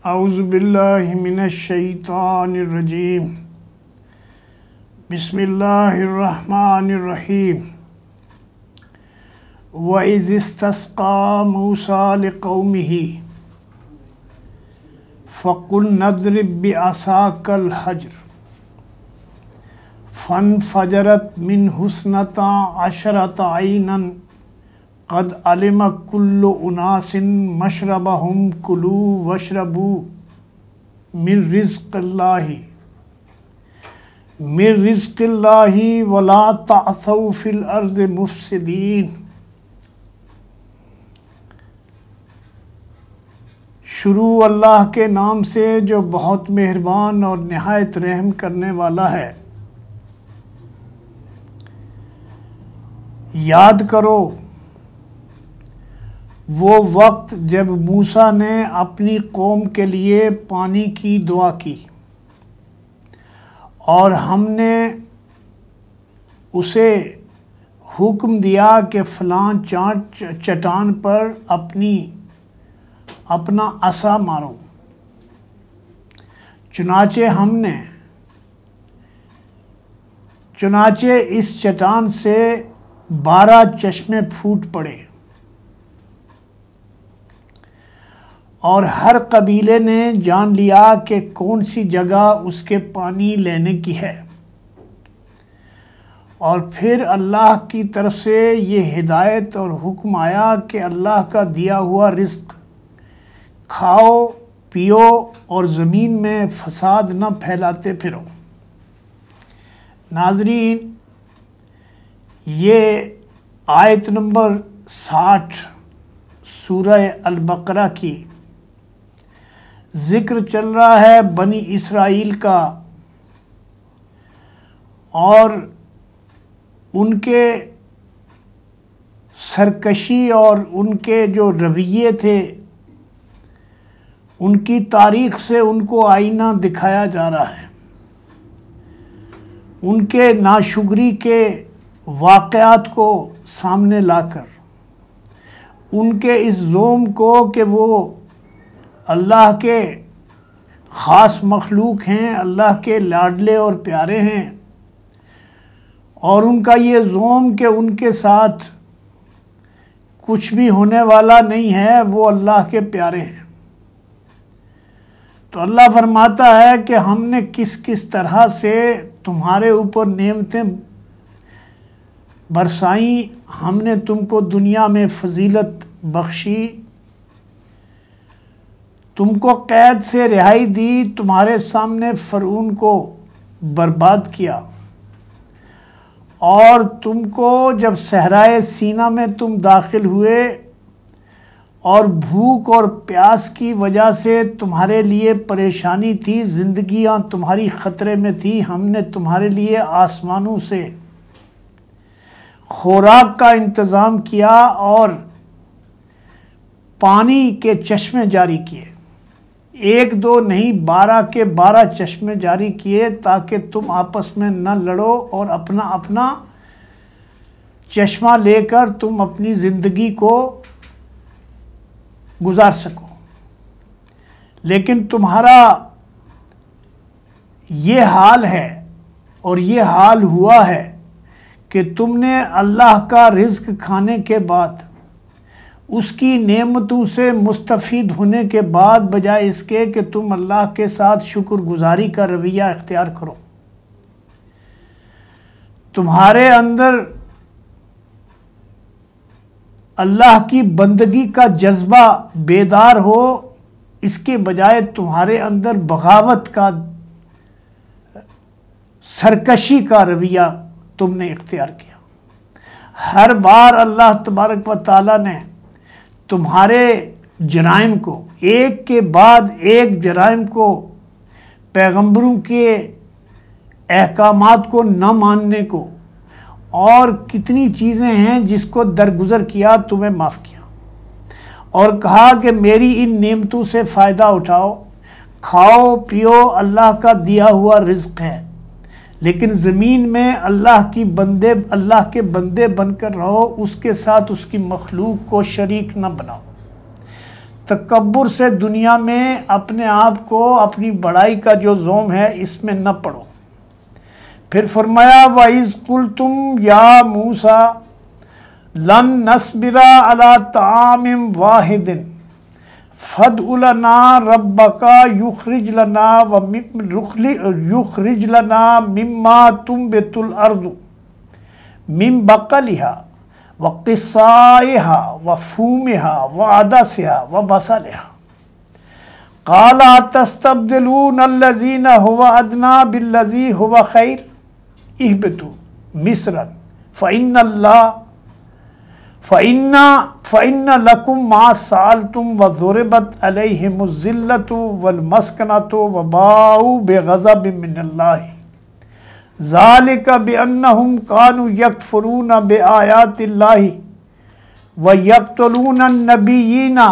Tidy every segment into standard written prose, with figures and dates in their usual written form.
औज़ुबिल्लाहि मिनश्शैतानिर्रजीम। बिस्मिल्लाहिर्रहमानिर्रहीम। व इज़ इस्तस्क़ा मूसा लिक़ौमिही फ़क़ुल नज़रिब बिअसाकल हजर फ़नफ़जरत मिन्हु इस्नता अशरता ऐनन क़द अलिम कुल्लु उनासिन मशरबहुम कुलू वशरबू मिन रिज़्क़िल्लाहि वला तअसौ फ़िल अर्ज़ि मुफ़सिदीन। शुरू अल्लाह के नाम से जो बहुत मेहरबान और निहायत रहम करने वाला है। याद करो वो वक्त जब मूसा ने अपनी कौम के लिए पानी की दुआ की और हमने उसे हुक्म दिया कि फ़लाँ चट्टान पर अपना असा मारो। चुनाचे इस चट्टान से 12 चश्मे फूट पड़े और हर कबीले ने जान लिया कि कौन सी जगह उसके पानी लेने की है। और फिर अल्लाह की तरफ से ये हिदायत और हुक्म आया कि अल्लाह का दिया हुआ रिज़्क़ खाओ पियो और ज़मीन में फ़साद न फैलाते फिरो। नाज़रीन, ये आयत नंबर 60 सूरह अल-बक़रा की ज़िक्र चल रहा है बनी इसराइल का और उनके सरकशी और उनके जो रवैये थे उनकी तारीख़ से उनको आईना दिखाया जा रहा है। उनके नाशुक्री के वाक़यात को सामने लाकर उनके इस ज़ोम को कि वो अल्लाह के ख़ास मखलूक हैं, अल्लाह के लाडले और प्यारे हैं, और उनका ये ज़ोम कि उनके साथ कुछ भी होने वाला नहीं है, वो अल्लाह के प्यारे हैं। तो अल्लाह फरमाता है कि हमने किस किस तरह से तुम्हारे ऊपर नेमतें बरसाई, हमने तुमको दुनिया में फजीलत बख्शी, तुमको कैद से रिहाई दी, तुम्हारे सामने फ़िरौन को बर्बाद किया, और तुमको जब सहराए सीना में तुम दाखिल हुए और भूख और प्यास की वजह से तुम्हारे लिए परेशानी थी, ज़िंदगियां तुम्हारी ख़तरे में थी, हमने तुम्हारे लिए आसमानों से खुराक का इंतज़ाम किया और पानी के चश्मे जारी किए। 1 2 नहीं 12 के 12 चश्मे जारी किए ताकि तुम आपस में न लड़ो और अपना अपना चश्मा लेकर तुम अपनी ज़िंदगी को गुजार सको। लेकिन तुम्हारा ये हाल है और ये हाल हुआ है कि तुमने अल्लाह का रिज़्क़ खाने के बाद, उसकी नेमतों से मुस्तफ़ीद होने के बाद, बजाय इसके कि तुम अल्लाह के साथ शुक्रगुजारी का रवैया इख्तियार करो, तुम्हारे अंदर अल्लाह की बंदगी का जज्बा बेदार हो, इसके बजाय तुम्हारे अंदर बगावत का, सरकशी का रवैया तुमने इख्तियार किया। हर बार अल्लाह तबारक व तआला ने तुम्हारे जराइम को, एक के बाद एक जराइम को, पैगंबरों के अहकामात को न मानने को, और कितनी चीज़ें हैं जिसको दरगुजर किया, तुम्हें माफ़ किया और कहा कि मेरी इन नेमतों से फ़ायदा उठाओ, खाओ पियो, अल्लाह का दिया हुआ रिज़्क़ है, लेकिन ज़मीन में अल्लाह के बंदे बनकर रहो, उसके साथ उसकी मखलूक को शरीक न बनाओ। तकब्बुर से दुनिया में अपने आप को, अपनी बड़ाई का जो ज़ोम है इसमें न पड़ो। फिर फरमाया वाइज़ कुल्तुम या मूसा लन नस्बिरा अला तामिम वाहिदिन फदउ लना रब्बका युखरिज लना मिम्मा तुंबितुल अर्दु मिन बकलिहा व क़िस्साइहा व फूमिहा व अदसिहा व बसलिहा क़ाला तस्तब्दिलून अल्लज़ीना हुवा अदना बिल्लज़ी हुवा खैर इहबितू मिस्रन फ़इन्ना लकुम मा सालतुम व ज़ुरिबत अलैहिमुज़्ज़िल्लतु वल मस्कनतु व बाऊ बिग़ज़बिन मिनल्लाहि ज़ालिका बिअन्नहुम कानू यकफ़ुरून बिआयातिल्लाहि व यक़्तुलून अन्नबिय्यीना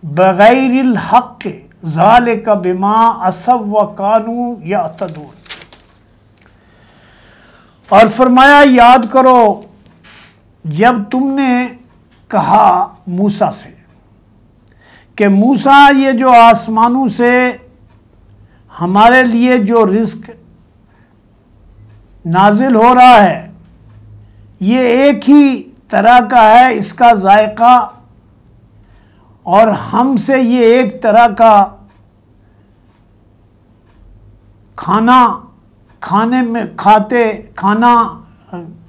बग़ैरिल हक़्क़ि ज़ालिका बिमा असव व कानू यअतदून। और फरमाया याद करो जब तुमने कहा मूसा से कि मूसा ये जो आसमानों से हमारे लिए जो रिज़्क़ नाजिल हो रहा है ये एक ही तरह का है, इसका जायका, और हमसे ये एक तरह का खाना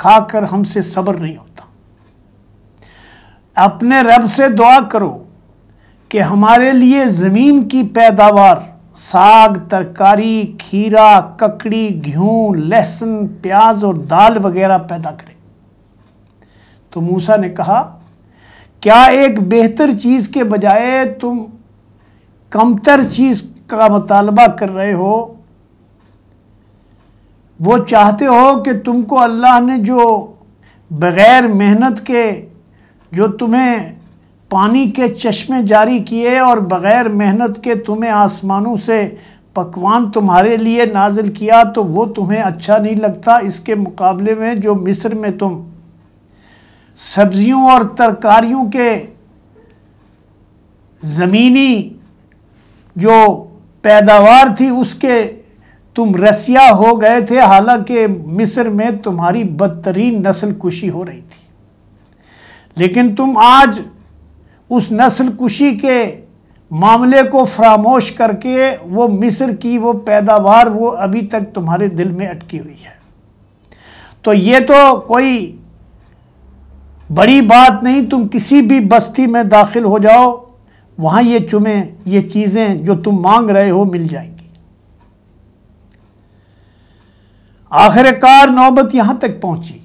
खाकर हमसे सब्र नहीं होता। अपने रब से दुआ करो कि हमारे लिए ज़मीन की पैदावार, साग, तरकारी, खीरा, ककड़ी, गेहूँ, लहसुन, प्याज और दाल वगैरह पैदा करे। तो मूसा ने कहा क्या एक बेहतर चीज़ के बजाय तुम कमतर चीज़ का मुतालबा कर रहे हो? वो चाहते हो कि तुमको अल्लाह ने जो बग़ैर मेहनत के जो तुम्हें पानी के चश्मे जारी किए और बग़ैर मेहनत के तुम्हें आसमानों से पकवान तुम्हारे लिए नाजिल किया, तो वो तुम्हें अच्छा नहीं लगता। इसके मुकाबले में जो मिस्र में तुम सब्जियों और तरकारियों के ज़मीनी जो पैदावार थी उसके तुम रसिया हो गए थे, हालांकि मिस्र में तुम्हारी बदतरीन नस्ल कुशी हो रही थी। लेकिन तुम आज उस नस्ल कुशी के मामले को फरामोश करके वो मिस्र की वो पैदावार वो अभी तक तुम्हारे दिल में अटकी हुई है। तो ये तो कोई बड़ी बात नहीं, तुम किसी भी बस्ती में दाखिल हो जाओ, वहाँ ये तुम्हें ये चीज़ें जो तुम मांग रहे हो मिल जाएंगी। आखिरकार नौबत यहाँ तक पहुँची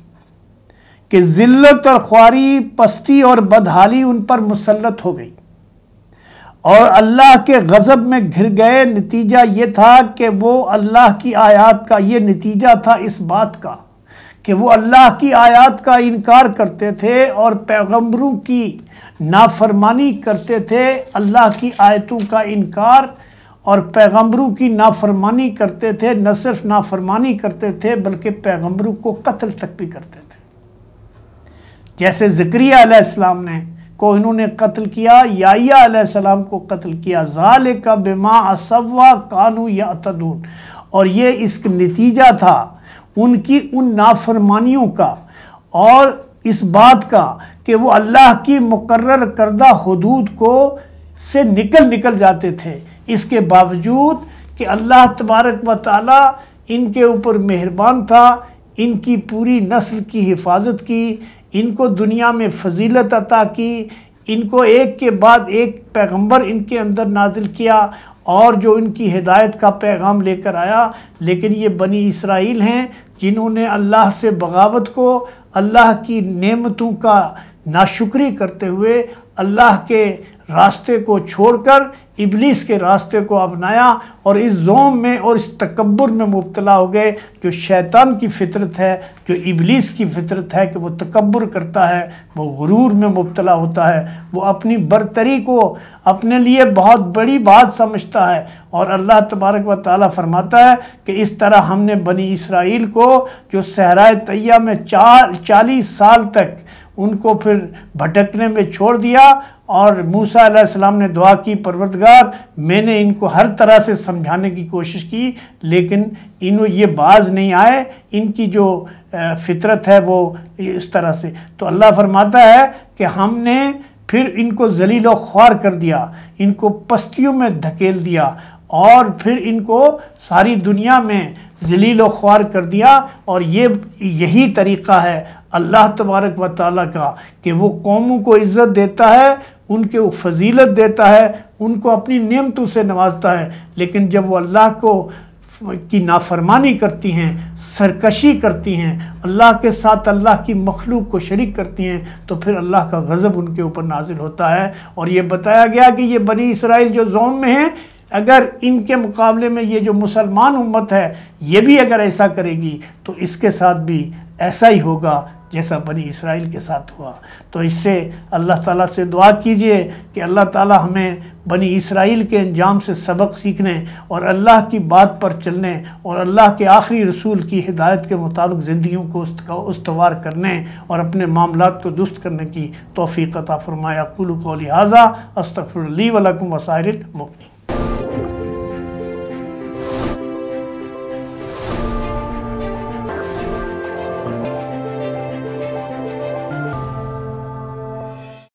कि ज़िल्लत और ख्वारी, पस्ती और बदहाली उन पर मुसल्लत हो गई और अल्लाह के गज़ब में घिर गए। नतीजा ये था कि वो अल्लाह की आयत का, ये नतीजा था इस बात का कि वो अल्लाह की आयत का इनकार करते थे और पैगंबरों की नाफरमानी करते थे। अल्लाह की आयतों का इनकार और पैगंबरों की नाफरमानी करते थे। न सिर्फ नाफरमानी करते थे बल्कि पैगंबरों को कत्ल तक भी करते थे। जैसे ज़करिया अलैहिस्सलाम ने को इन्होंने कत्ल किया, याह्या अलैहिस्सलाम को कत्ल किया। ज़ालिका बिमा असव्वा कानू यअतदून। और ये इसका नतीजा था उनकी उन नाफरमानियों का और इस बात का कि वो अल्लाह की मुकर्रर करदा हुदूद को से निकल जाते थे। इसके बावजूद कि अल्लाह तबारक व तआला इनके ऊपर मेहरबान था, इनकी पूरी नस्ल की हिफाजत की, इनको दुनिया में फजीलत अता की, इनको एक के बाद एक पैगंबर इनके अंदर नाजिल किया और जो इनकी हिदायत का पैगाम लेकर आया। लेकिन ये बनी इसराइल हैं जिन्होंने अल्लाह से बगावत को, अल्लाह की नेमतों का नाशुक्री करते हुए अल्लाह के रास्ते को छोड़कर इब्लीस के रास्ते को अपनाया और इस ज़ोम में और इस तकब्बुर में मुब्तला हो गए, जो शैतान की फितरत है, जो इब्लीस की फितरत है कि वो तकब्बुर करता है, वो गुरूर में मुब्तला होता है, वो अपनी बरतरी को अपने लिए बहुत बड़ी बात समझता है। और अल्लाह तबारक व तआला फरमाता है कि इस तरह हमने बनी इसराइल को जो सहराए तैया में 40 साल तक उनको फिर भटकने में छोड़ दिया और मूसा अलैहिस्सलाम ने दुआ की, परवरदिगार मैंने इनको हर तरह से समझाने की कोशिश की लेकिन ये बाज नहीं आए, इनकी जो फितरत है वो इस तरह से। तो अल्लाह फरमाता है कि हमने फिर इनको जलील व ख्वार कर दिया, इनको पस्तियों में धकेल दिया और फिर इनको सारी दुनिया में जलील व ख्वार कर दिया। और यही तरीक़ा है अल्लाह तबारक व तआला का कि वो कौमों को इज़्ज़त देता है, उनके फजीलत देता है, उनको अपनी नेमतों से नवाजता है, लेकिन जब वो अल्लाह की नाफरमानी करती हैं, सरकशी करती हैं, अल्लाह के साथ अल्लाह की मखलूक को शरीक करती हैं, तो फिर अल्लाह का गज़ब उनके ऊपर नाजिल होता है। और ये बताया गया कि ये बनी इसराइल जो ज़ौम में हैं, अगर इनके मुकाबले में ये जो मुसलमान उम्मत है ये भी अगर ऐसा करेगी तो इसके साथ भी ऐसा ही होगा जैसा बनी इसराइल के साथ हुआ। तो इससे अल्लाह ताला से दुआ कीजिए कि अल्लाह ताला हमें बनी इसराइल के अंजाम से सबक सीखने और अल्लाह की बात पर चलने और अल्लाह के आखिरी रसूल की हिदायत के मुताबिक ज़िंदगियों को उस्तवार करने और अपने मामलात को दुरुस्त करने की तौफीक अता फरमाया। कुलु कौली हाज़ा अस्तग़फिरुल्लाह व लकुम व साइरिल मुमिनीन।